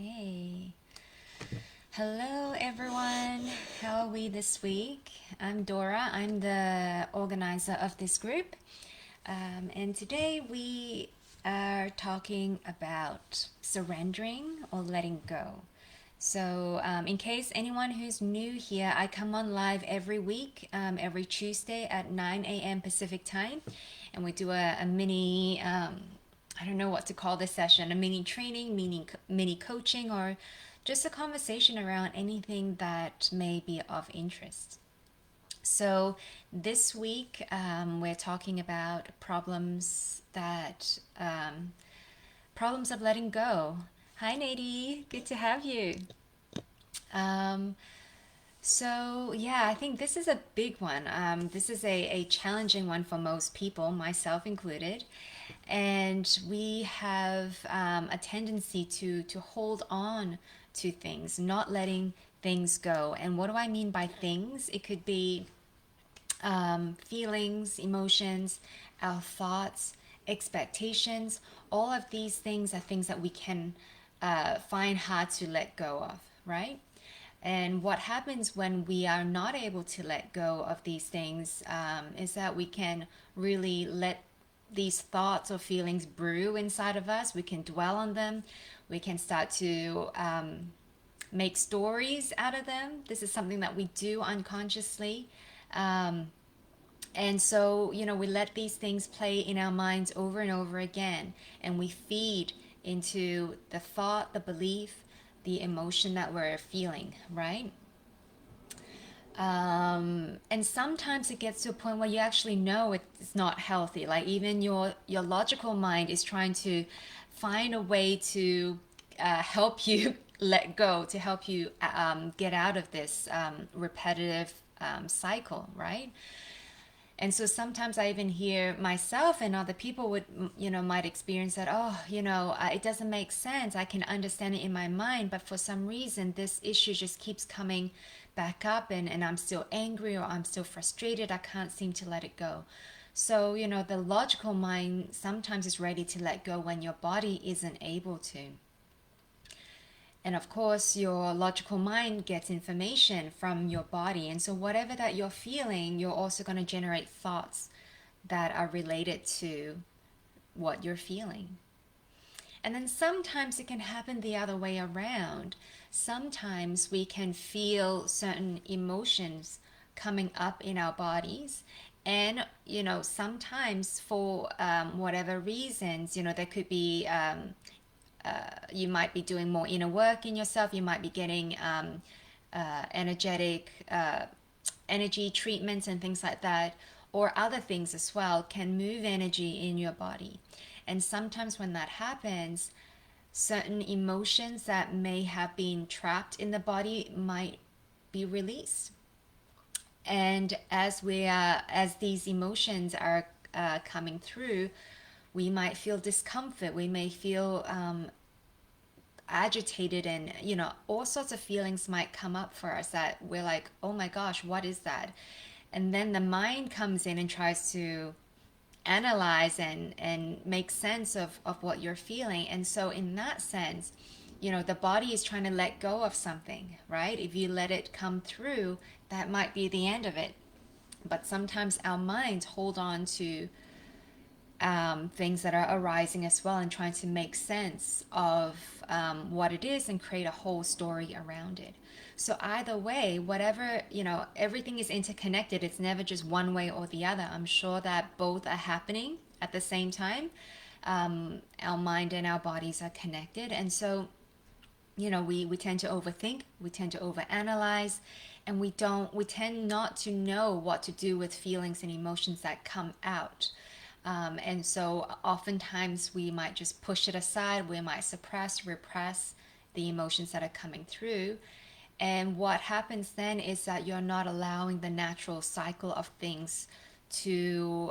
Hey, hello everyone. How are we this week? I'm Dora. I'm the organizer of this group. And today we are talking about surrendering or letting go. So, in case anyone who's new here, I come on live every week, every Tuesday at 9 a.m. Pacific time, and we do a mini, I don't know what to call this session, a mini training, mini coaching, or just a conversation around anything that may be of interest. So, this week we're talking about problems of letting go. Hi, Nadie. Good to have you. Um, yeah, I think this is a big one. This is a challenging one for most people, myself included. And we have a tendency to hold on to things, not letting things go. And what do I mean by things? It could be feelings, emotions, our thoughts, expectations. All of these things are things that we can find hard to let go of, right? And what happens when we are not able to let go of these things is that we can really let these thoughts or feelings brew inside of us. We can dwell on them. We can start to make stories out of them. This is something that we do unconsciously. Um, and so, we let these things play in our minds over and over again, and we feed into the thought, the belief, the emotion that we're feeling, right? And sometimes it gets to a point where you actually know it's not healthy. Like even your logical mind is trying to find a way to help you let go, to help you get out of this repetitive cycle, right? And so sometimes I even hear myself and other people would, might experience that, oh, it doesn't make sense. I can understand it in my mind, but for some reason, this issue just keeps coming back up and I'm still angry or I'm still frustrated. I can't seem to let it go. So, the logical mind sometimes is ready to let go when your body isn't able to. And of course, your logical mind gets information from your body. And so, whatever that you're feeling, you're also going to generate thoughts that are related to what you're feeling. And then sometimes it can happen the other way around. Sometimes we can feel certain emotions coming up in our bodies. And, sometimes for whatever reasons, there could be you might be doing more inner work in yourself. You might be getting energetic energy treatments and things like that, or other things as well can move energy in your body. And sometimes when that happens, certain emotions that may have been trapped in the body might be released. And as these emotions are coming through, we might feel discomfort. We may feel agitated, and all sorts of feelings might come up for us that we're like, oh my gosh, what is that? And then the mind comes in and tries to analyze and make sense of what you're feeling. And so in that sense, the body is trying to let go of something, right? If you let it come through, that might be the end of it. But sometimes our minds hold on to things that are arising as well and trying to make sense of what it is and create a whole story around it. So either way, whatever, everything is interconnected. It's never just one way or the other. I'm sure that both are happening at the same time. Our mind and our bodies are connected. And so, we tend to overthink, we tend to overanalyze, and we tend not to know what to do with feelings and emotions that come out. And so oftentimes we might just push it aside. We might suppress, repress the emotions that are coming through. And what happens then is that you're not allowing the natural cycle of things to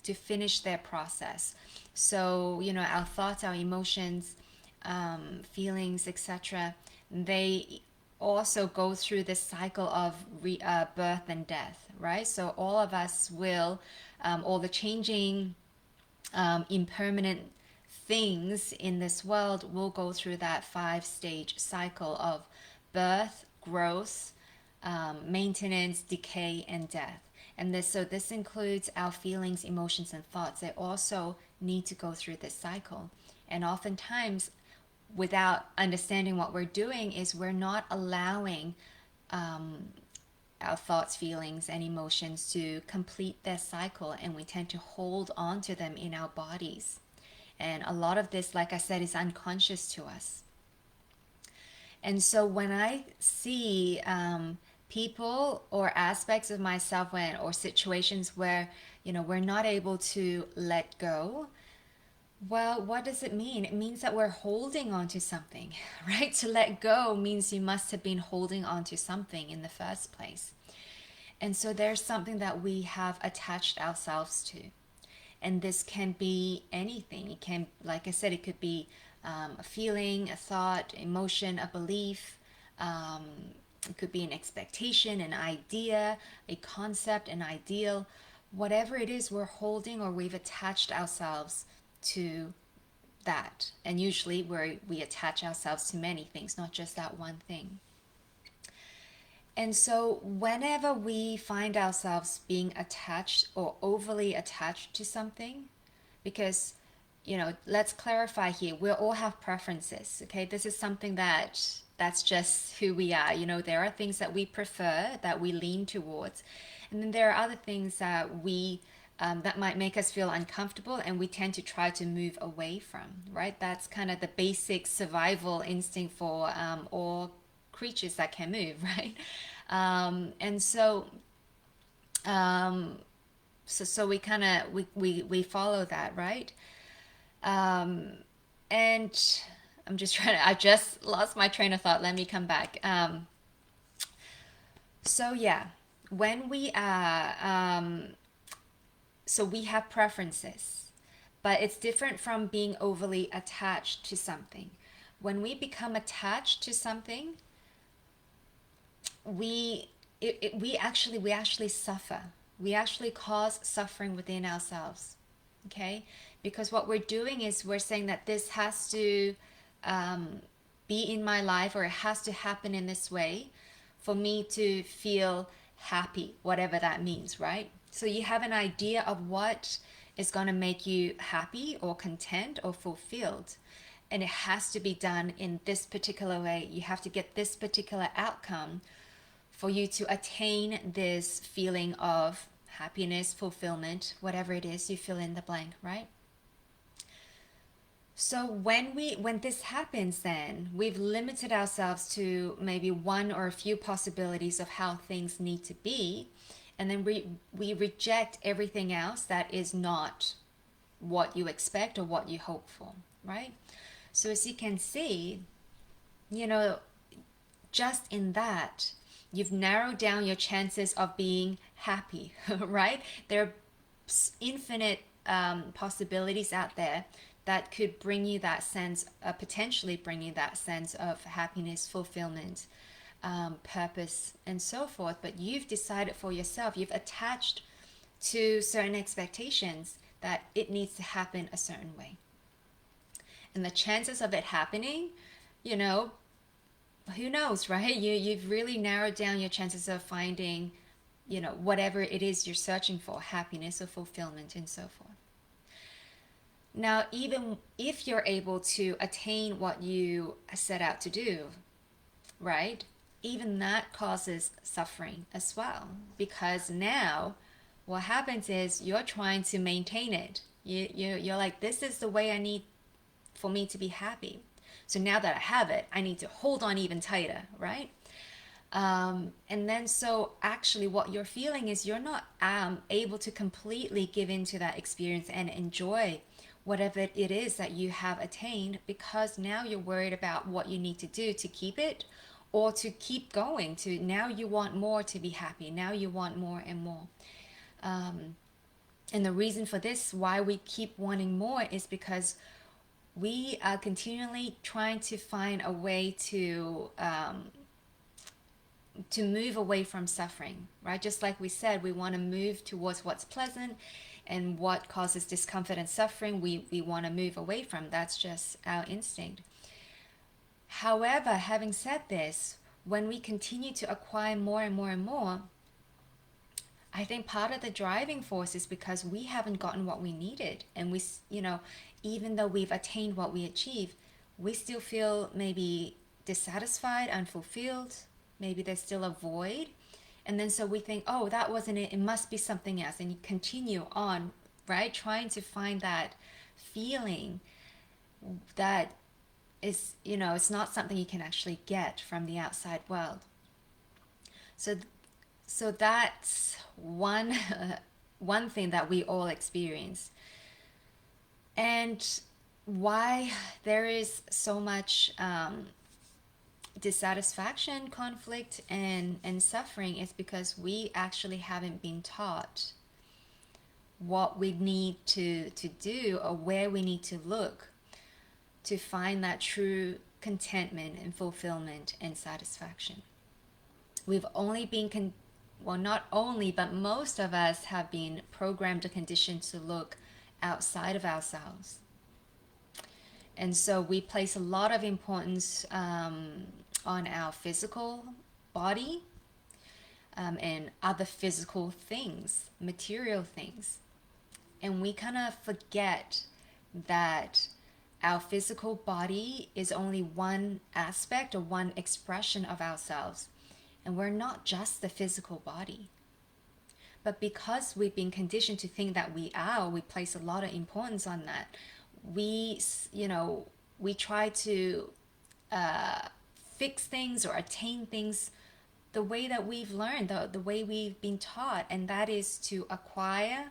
finish their process. So our thoughts, our emotions, feelings, etc. They also go through this cycle of birth and death, right? So all of us will, all the changing, impermanent things in this world will go through that 5-stage cycle of birth, growth, maintenance, decay, and death. And this includes our feelings, emotions, and thoughts. They also need to go through this cycle. And oftentimes, without understanding what we're doing, is we're not allowing our thoughts, feelings, and emotions to complete their cycle, and we tend to hold on to them in our bodies. And a lot of this, like I said, is unconscious to us. And so when I see people or aspects of myself or situations where, we're not able to let go, well, what does it mean? It means that we're holding on to something, right? To let go means you must have been holding on to something in the first place. And so there's something that we have attached ourselves to. And this can be anything. It can, like I said, it could be a feeling, a thought, emotion, a belief. It could be an expectation, an idea, a concept, an ideal. Whatever it is we're holding or we've attached ourselves to that. And usually we attach ourselves to many things, not just that one thing. And so whenever we find ourselves being attached or overly attached to something, because, let's clarify here, we all have preferences, okay? This is something that's just who we are. There are things that we prefer, that we lean towards. And then there are other things that that might make us feel uncomfortable and we tend to try to move away from, right? That's kind of the basic survival instinct for all creatures that can move, right? And so we kind of we follow that, right? And I just lost my train of thought. Let me come back. So yeah, when we are so we have preferences, but it's different from being overly attached to something. When we become attached to something, we actually suffer. We actually cause suffering within ourselves. Okay, because what we're doing is we're saying that this has to be in my life, or it has to happen in this way for me to feel happy, whatever that means, right? So you have an idea of what is going to make you happy or content or fulfilled, and it has to be done in this particular way. You have to get this particular outcome for you to attain this feeling of happiness, fulfillment, whatever it is, you fill in the blank, right? So when this happens, then we've limited ourselves to maybe one or a few possibilities of how things need to be, and then we reject everything else that is not what you expect or what you hope for, right? So as you can see, just in that, you've narrowed down your chances of being happy, right? There are infinite possibilities out there that could bring you that sense, potentially bring you that sense of happiness, fulfillment, purpose, and so forth. But you've decided for yourself, you've attached to certain expectations that it needs to happen a certain way. And the chances of it happening, who knows, right? You've really narrowed down your chances of finding, whatever it is you're searching for, happiness or fulfillment and so forth. Now, even if you're able to attain what you set out to do, right? Even that causes suffering as well, because now what happens is you're trying to maintain it. You're like, this is the way I need for me to be happy. So now that I have it, I need to hold on even tighter, right? And then so actually what you're feeling is you're not able to completely give into that experience and enjoy whatever it is that you have attained, because now you're worried about what you need to do to keep it or to keep going. To now you want more to be happy. Now you want more and more. And the reason for this, why we keep wanting more, is because we are continually trying to find a way to move away from suffering, right? Just like we said, we want to move towards what's pleasant. and what causes discomfort and suffering we want to move away from. That's just our instinct. However, having said this, when we continue to acquire more and more and more, I think part of the driving force is because we haven't gotten what we needed. And we, even though we've attained what we achieved, we still feel maybe dissatisfied, unfulfilled. Maybe there's still a void. And then so we think, oh, that wasn't it. It must be something else. And you continue on, right? Trying to find that feeling that is, it's not something you can actually get from the outside world. So so that's one one thing that we all experience. And why there is so much dissatisfaction, conflict, and suffering is because we actually haven't been taught what we need to do or where we need to look to find that true contentment and fulfillment and satisfaction. We've only been well, not only, but most of us have been programmed or conditioned to look outside of ourselves. And so we place a lot of importance on our physical body and other physical things, material things. And we kind of forget that our physical body is only one aspect or one expression of ourselves. And we're not just the physical body. But because we've been conditioned to think that we are, we place a lot of importance on that. We try to fix things or attain things the way that we've learned, the way we've been taught, and that is to acquire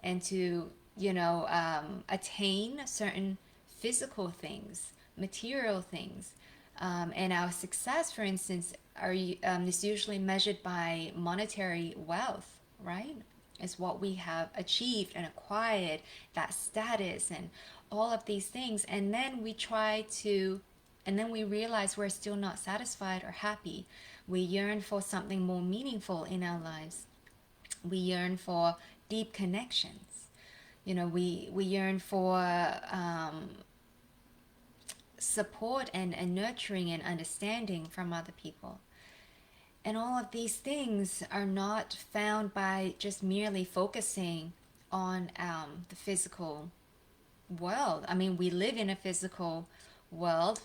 and to, attain certain physical things, material things. And our success, for instance, is usually measured by monetary wealth, right? Is what we have achieved and acquired, that status and all of these things. And then and then we realize we're still not satisfied or happy. We yearn for something more meaningful in our lives. We yearn for deep connections. We yearn for support and nurturing and understanding from other people. And all of these things are not found by just merely focusing on the physical world. I mean, we live in a physical world,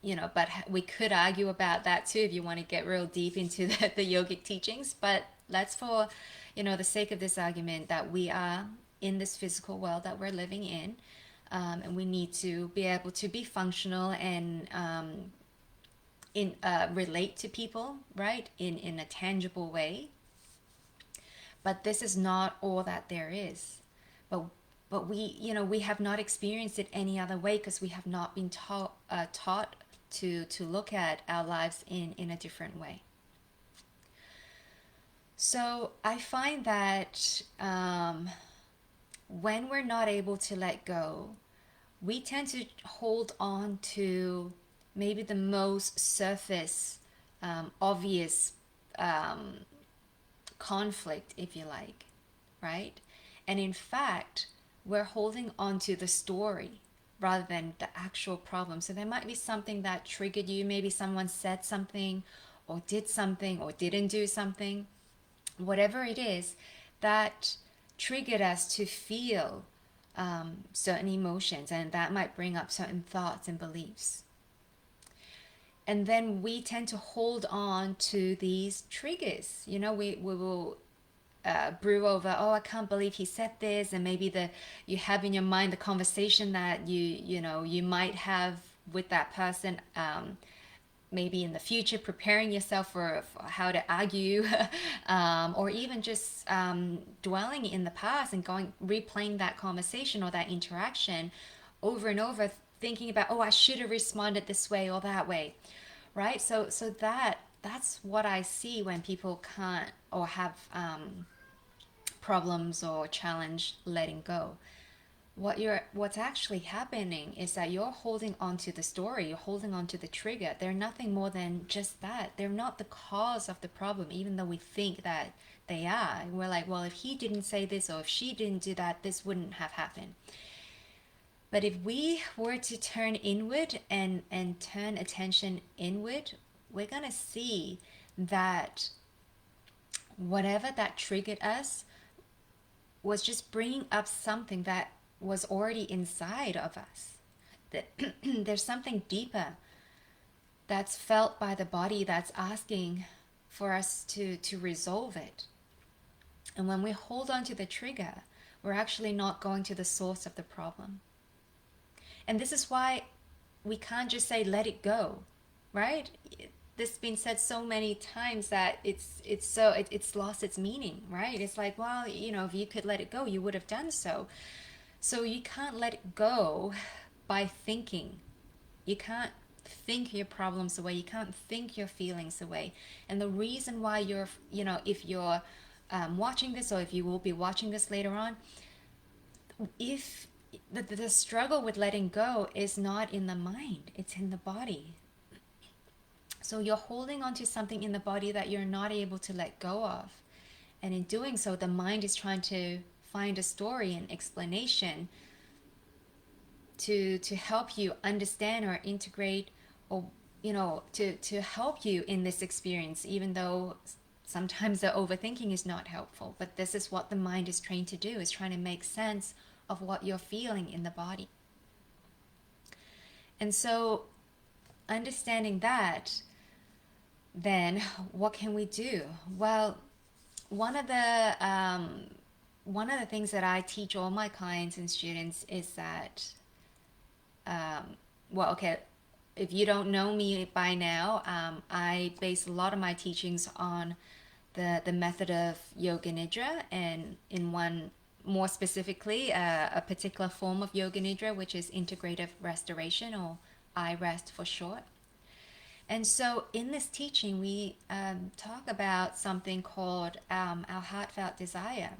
but we could argue about that too if you want to get real deep into the yogic teachings. But let's, for the sake of this argument, that we are in this physical world that we're living in, and we need to be able to be functional and relate to people, right, in a tangible way. But this is not all that there is. But we have not experienced it any other way because we have not been taught to look at our lives in a different way. So I find that when we're not able to let go, we tend to hold on to maybe the most surface, obvious conflict, if you like, right? And in fact, we're holding on to the story rather than the actual problem. So there might be something that triggered you. Maybe someone said something or did something or didn't do something. Whatever it is that triggered us to feel certain emotions, and that might bring up certain thoughts and beliefs. And then we tend to hold on to these triggers. We will brew over, oh, I can't believe he said this, and maybe you have in your mind the conversation that you might have with that person, maybe in the future, preparing yourself for how to argue, or even just dwelling in the past and replaying that conversation or that interaction over and over, thinking about, oh, I should have responded this way or that way, right? So that's what I see when people can't or have problems or challenge letting go. What's actually happening is that you're holding on to the story, you're holding on to the trigger. They're nothing more than just that. They're not the cause of the problem, even though we think that they are. And we're like, well, if he didn't say this or if she didn't do that, this wouldn't have happened. But if we were to turn inward and turn attention inward, we're going to see that whatever that triggered us was just bringing up something that was already inside of us. That there's something deeper that's felt by the body that's asking for us to resolve it. And when we hold on to the trigger, we're actually not going to the source of the problem. And this is why we can't just say let it go, right? This has been said so many times that it's lost its meaning, right? It's like, well, if you could let it go, you would have done so. So you can't let it go by thinking. You can't think your problems away. You can't think your feelings away. And the reason why if you're watching this, or if you will be watching this later on, if the struggle with letting go is not in the mind, it's in the body. So you're holding on to something in the body that you're not able to let go of. And in doing so, the mind is trying to find a story and explanation to help you understand or integrate, or to help you in this experience, even though sometimes the overthinking is not helpful. But this is what the mind is trained to do, is trying to make sense of what you're feeling in the body. And so understanding that, then what can we do? Well, one of the things that I teach all my clients and students is that if you don't know me by now, I base a lot of my teachings on the method of Yoga Nidra, and in one more specifically, a particular form of Yoga Nidra, which is integrative restoration, or I-rest for short. And so in this teaching, we talk about something called our heartfelt desire.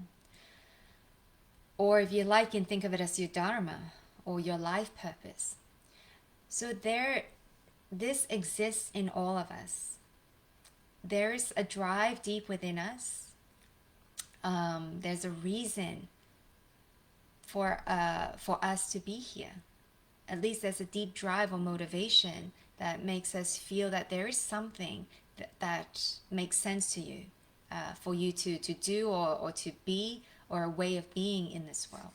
Or if you like, you can think of it as your dharma, or your life purpose. So this exists in all of us. There's a drive deep within us. There's a reason for us to be here. At least there's a deep drive or motivation that makes us feel that there is something that makes sense to you, for you to do or to be, or a way of being in this world.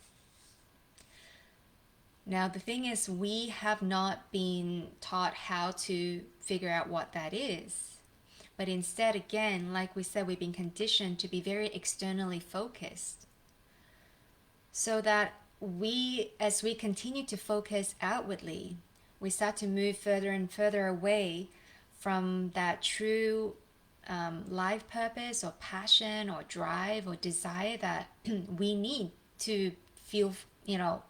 Now, the thing is, we have not been taught how to figure out what that is. But instead, again, like we said, we've been conditioned to be very externally focused. So that as we continue to focus outwardly, we start to move further and further away from that true life purpose or passion or drive or desire that we need to feel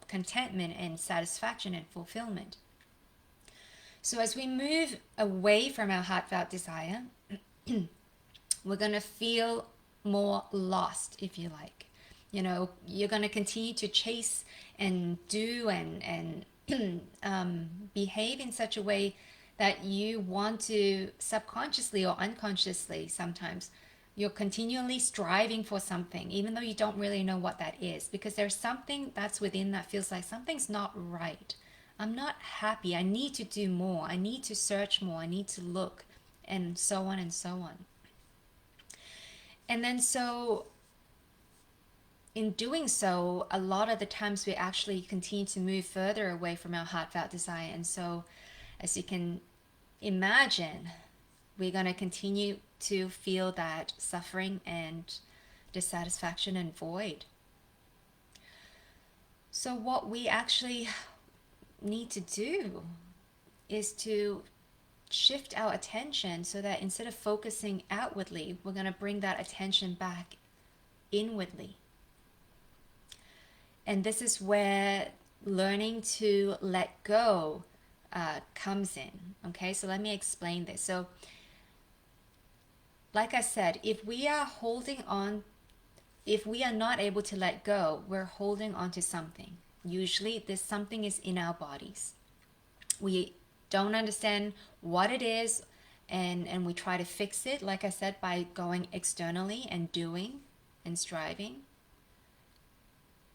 contentment and satisfaction and fulfillment. So as we move away from our heartfelt desire, we're going to feel more lost, if you like. You're going to continue to chase and do and behave in such a way that you want to, subconsciously or unconsciously sometimes, you're continually striving for something, even though you don't really know what that is, because there's something that's within that feels like something's not right. I'm not happy. I need to do more. I need to search more. I need to look, and so on and so on. And then so in doing so, a lot of the times we actually continue to move further away from our heartfelt desire. And so, as you can imagine, we're going to continue to feel that suffering and dissatisfaction and void. So what we actually need to do is to shift our attention, so that instead of focusing outwardly, we're going to bring that attention back inwardly. And this is where learning to let go comes in. Okay, so let me explain this. So like I said, if we are not able to let go, we're holding on to something. Usually this something is in our bodies. We don't understand what it is, and we try to fix it, like I said, by going externally and doing and striving.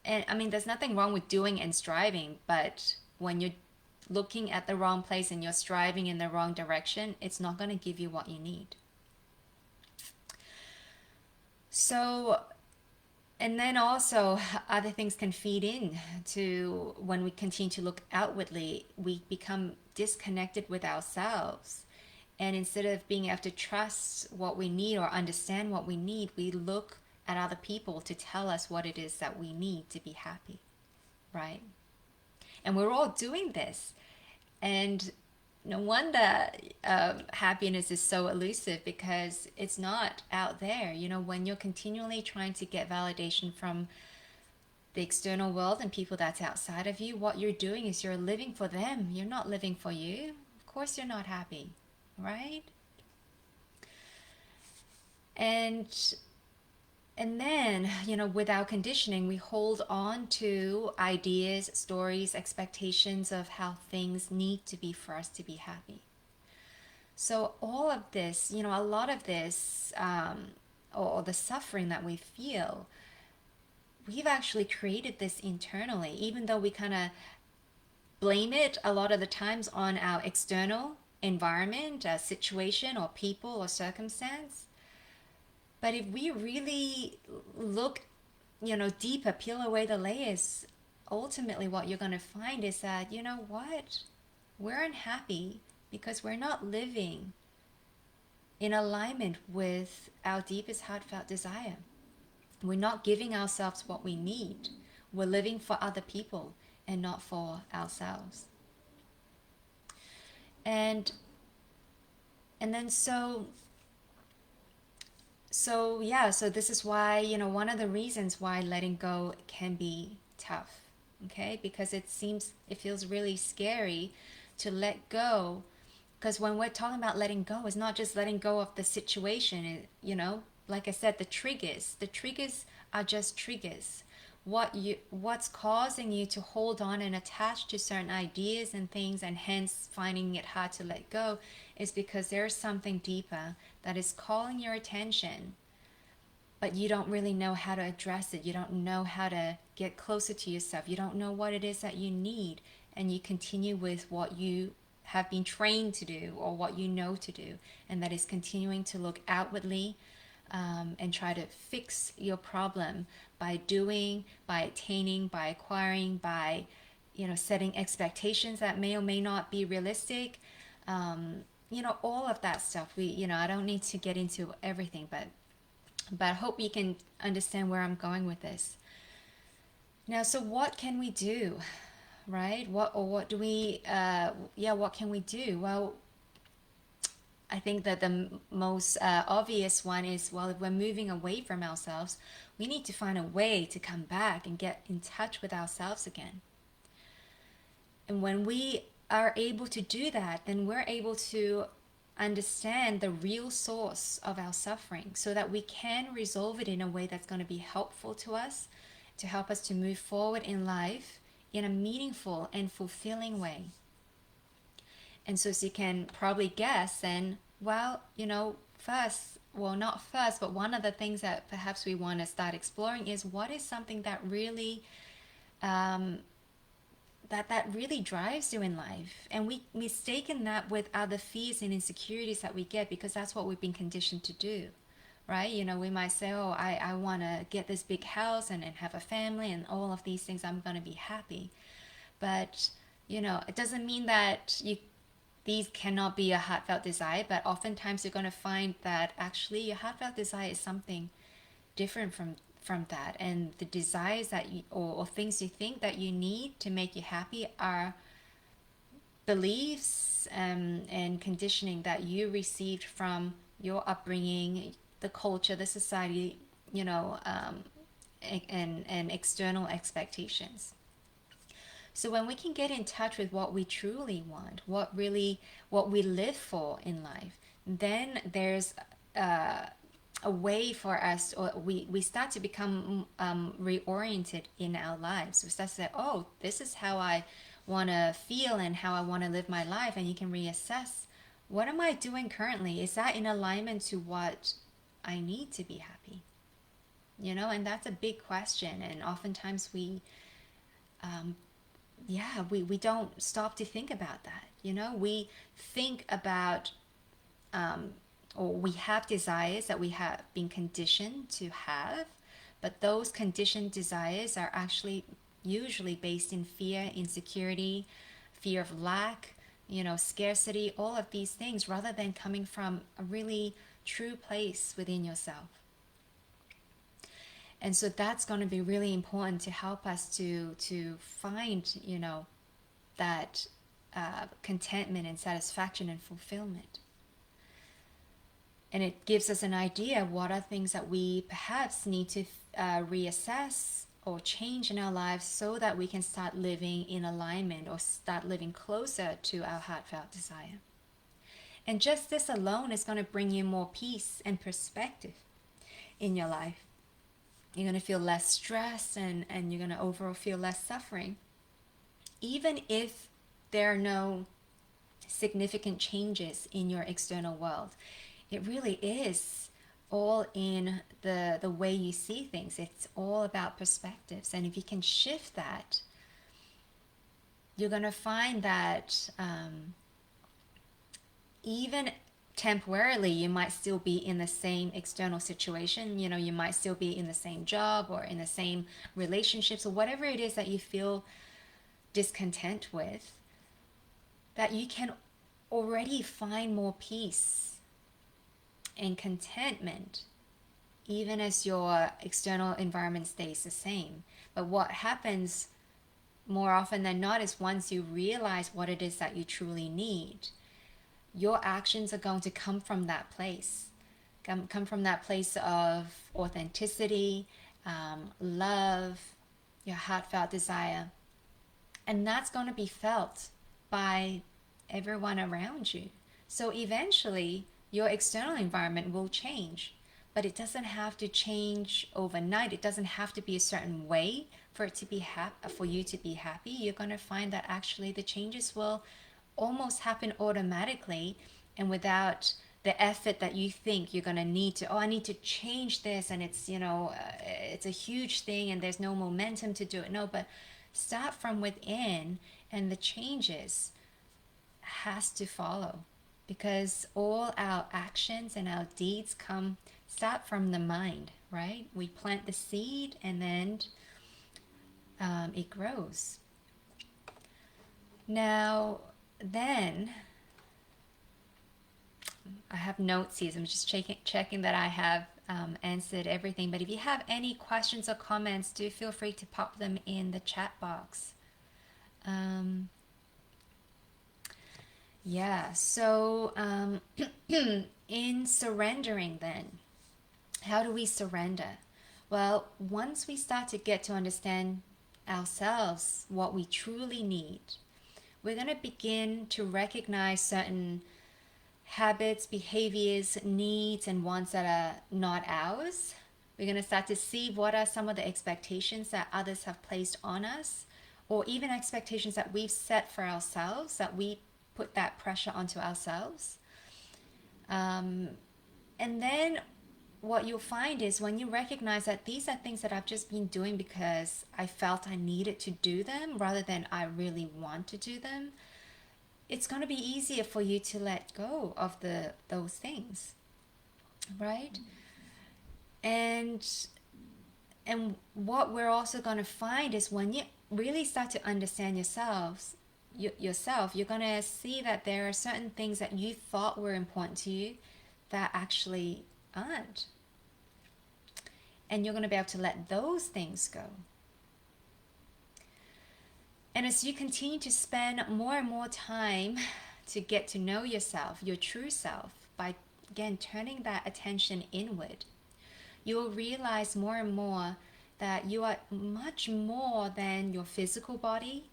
And I mean, there's nothing wrong with doing and striving, but when you're looking at the wrong place and you're striving in the wrong direction, it's not going to give you what you need. So, and then also other things can feed in to when we continue to look outwardly, we become disconnected with ourselves. And instead of being able to trust what we need or understand what we need, we look at other people to tell us what it is that we need to be happy, right? And we're all doing this. And no wonder happiness is so elusive, because it's not out there. You know, when you're continually trying to get validation from the external world and people that's outside of you, what you're doing is you're living for them. You're not living for you. Of course you're not happy, right? And and then, you know, with our conditioning, we hold on to ideas, stories, expectations of how things need to be for us to be happy. So all of this, you know, a lot of this, or the suffering that we feel, we've actually created this internally, even though we kind of blame it a lot of the times on our external environment, situation, or people, or circumstance. But if we really look, you know, deeper, peel away the layers, ultimately what you're going to find is that, you know what? We're unhappy because we're not living in alignment with our deepest heartfelt desire. We're not giving ourselves what we need. We're living for other people and not for ourselves. And and then so this is why, you know, one of the reasons why letting go can be tough, okay? Because it feels really scary to let go. Because when we're talking about letting go, it's not just letting go of the situation, you know, like I said, the triggers are just triggers. What's causing you to hold on and attach to certain ideas and things, and hence finding it hard to let go, is because there's something deeper that is calling your attention, but you don't really know how to address it. You don't know how to get closer to yourself. You don't know what it is that you need, and you continue with what you have been trained to do or what you know to do, and that is continuing to look outwardly, and try to fix your problem by doing, by attaining, by acquiring, by, you know, setting expectations that may or may not be realistic. You know, all of that stuff. You know, I don't need to get into everything, but I hope you can understand where I'm going with this. Now, so what can we do, right? What do we? What can we do? Well, I think that the most obvious one is, well, if we're moving away from ourselves, we need to find a way to come back and get in touch with ourselves again. And when we are able to do that, then we're able to understand the real source of our suffering, so that we can resolve it in a way that's going to be helpful to us, to help us to move forward in life in a meaningful and fulfilling way. And so, as you can probably guess, then, well, you know, not first, but one of the things that perhaps we want to start exploring is, what is something that really um, that really drives you in life. And we mistaken that with other fears and insecurities that we get, because that's what we've been conditioned to do, right? You know, we might say, oh, I want to get this big house and have a family and all of these things, I'm going to be happy. But, you know, it doesn't mean that these cannot be a heartfelt desire, but oftentimes you're going to find that actually your heartfelt desire is something different from that, and the desires that or things you think that you need to make you happy are beliefs, and conditioning that you received from your upbringing, the culture, the society, you know, and external expectations. So when we can get in touch with what we truly want, what we live for in life, then there's a way for us, or we start to become reoriented in our lives. We start to say, oh, this is how I want to feel and how I want to live my life. And you can reassess what am I doing currently? Is that in alignment to what I need to be happy? And that's a big question. And oftentimes um, we don't stop to think about that. We think about, um, or we have desires that we have been conditioned to have, but those conditioned desires are actually usually based in fear, insecurity, fear of lack, scarcity, all of these things, rather than coming from a really true place within yourself. And so that's going to be really important to help us to find, that contentment and satisfaction and fulfillment. And it gives us an idea of what are things that we perhaps need to reassess or change in our lives so that we can start living in alignment or start living closer to our heartfelt desire. And just this alone is going to bring you more peace and perspective in your life. You're going to feel less stress and you're going to overall feel less suffering. Even if there are no significant changes in your external world, it really is all in the way you see things. It's all about perspectives. And if you can shift that, you're going to find that even temporarily you might still be in the same external situation. You might still be in the same job or in the same relationships or whatever it is that you feel discontent with, that you can already find more peace and contentment even as your external environment stays the same. But what happens more often than not is once you realize what it is that you truly need, your actions are going to come from that place. Come from that place of authenticity, love, your heartfelt desire. And that's going to be felt by everyone around you. So eventually, your external environment will change, but it doesn't have to change overnight. It doesn't have to be a certain way for it to be for you to be happy. You're going to find that actually the changes will almost happen automatically and without the effort that you think you're going to need to, I need to change this, and it's, it's a huge thing and there's no momentum to do it. No, but start from within and the changes has to follow, because all our actions and our deeds start from the mind, right? We plant the seed and then it grows. Now, then, I have notes here. So I'm just checking that I have answered everything. But if you have any questions or comments, do feel free to pop them in the chat box. So in surrendering then, how do we surrender? Well, once we start to get to understand ourselves, what we truly need, we're going to begin to recognize certain habits, behaviors, needs, and wants that are not ours. We're going to start to see what are some of the expectations that others have placed on us, or even expectations that we've set for ourselves, that we put that pressure onto ourselves. And then what you'll find is when you recognize that these are things that I've just been doing because I felt I needed to do them rather than I really want to do them, it's going to be easier for you to let go of those things, right? And what we're also going to find is when you really start to understand yourself, you're going to see that there are certain things that you thought were important to you that actually aren't. And you're going to be able to let those things go. And as you continue to spend more and more time to get to know yourself, your true self, by, again, turning that attention inward, you will realize more and more that you are much more than your physical body,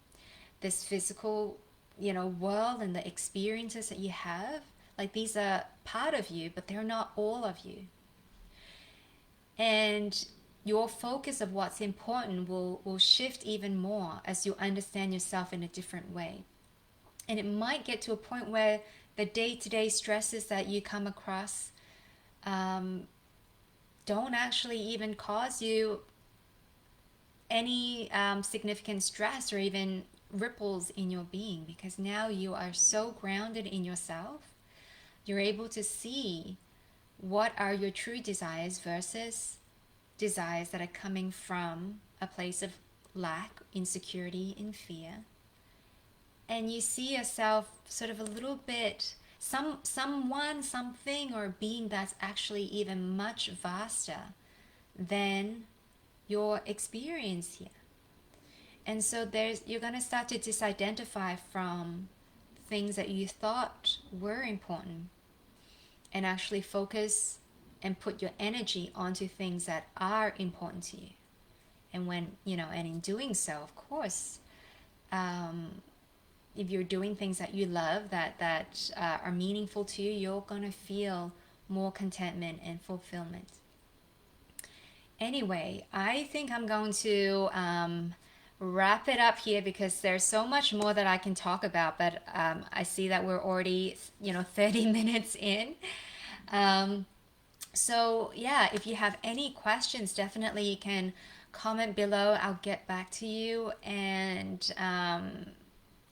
this physical, world and the experiences that you have. Like, these are part of you, but they're not all of you. And your focus of what's important will shift even more as you understand yourself in a different way. And it might get to a point where the day-to-day stresses that you come across don't actually even cause you any significant stress or even ripples in your being, because now you are so grounded in yourself. You're able to see what are your true desires versus desires that are coming from a place of lack, insecurity, and fear. And you see yourself sort of a little bit someone, something, or being that's actually even much vaster than your experience here. And so you're going to start to disidentify from things that you thought were important and actually focus and put your energy onto things that are important to you. And and in doing so, of course, if you're doing things that you love, that are meaningful to you, you're going to feel more contentment and fulfillment. Anyway, I think I'm going to wrap it up here because there's so much more that I can talk about, but I see that we're already 30 minutes in. So yeah, if you have any questions, definitely you can comment below. I'll get back to you. And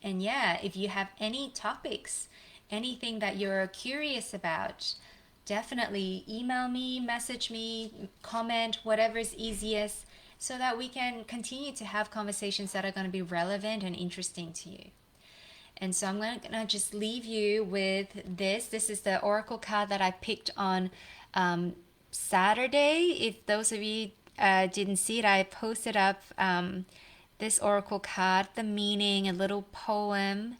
yeah, if you have any topics, anything that you're curious about, definitely email me, message me, comment, whatever is easiest, so that we can continue to have conversations that are going to be relevant and interesting to you. And so I'm going to just leave you with this. This is the oracle card that I picked on Saturday. If those of you didn't see it, I posted up this oracle card, the meaning, a little poem,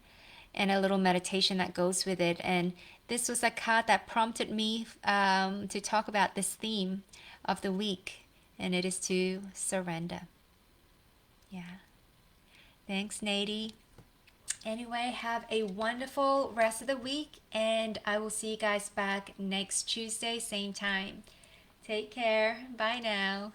and a little meditation that goes with it. And this was a card that prompted me to talk about this theme of the week, and it is to surrender. Yeah. Thanks, Nady. Anyway, have a wonderful rest of the week, and I will see you guys back next Tuesday, same time. Take care. Bye now.